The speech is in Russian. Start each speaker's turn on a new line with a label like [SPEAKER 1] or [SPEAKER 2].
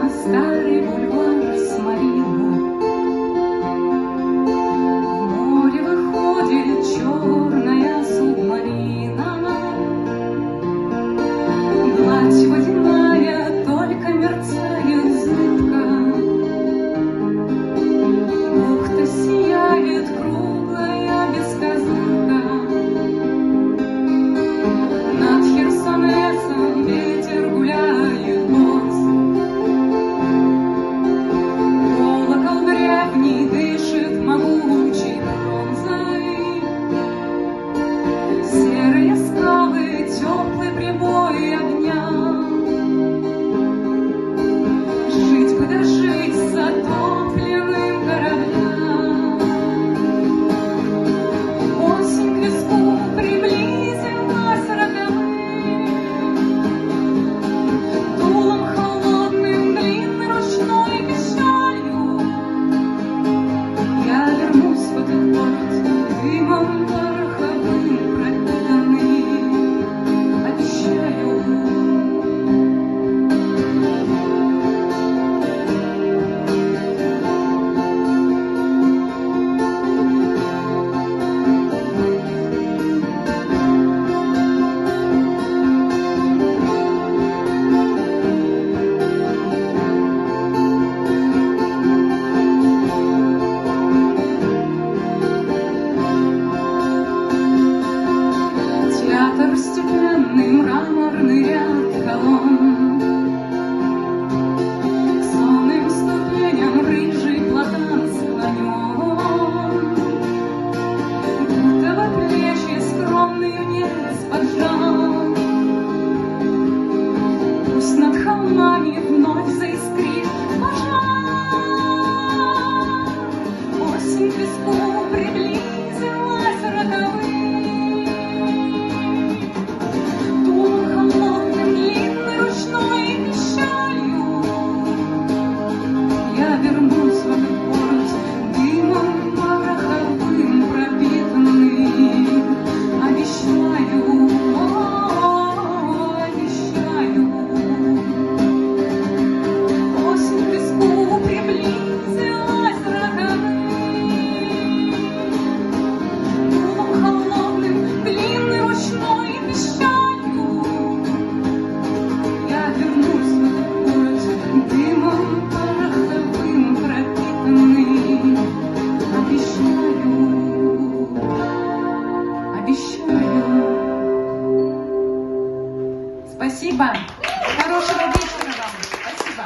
[SPEAKER 1] на старый бульвар Смолина. В море выходит черная субмарина. Гладь водяная только мерцает зыбко. Бухта сияет круглая без козырка. Над Херсонесом ветер гуляет босый. Колокол древний дышит могучей бронзой. Серые скалы, теплый прибой огня. Жить бы да жить с затопленным кораблям. Осень к виску приблизилась роковым. Дулом холодным, длинной ручной печалью я вернусь в этот город, дымом пороховым пропитанный, обещаю. Театр стеклянный, мраморный ряд колонн. К сонным ступеням рыжий платан склонен. Будто во плечи скромный вниз поджал. Пусть над холмами вновь заискрит пожар. Осень к виску приблизилась роковым. Я вернусь в этот город, дымом пороховым пропитанный, обещаю, обещаю. Осень к виску приблизилась роковым. Дулом холодным, длинной ручной пищалью я вернусь в этот город, дымом пороховым пропитанный, обещаю, обещаю. Спасибо. Хорошего вечера вам. Спасибо.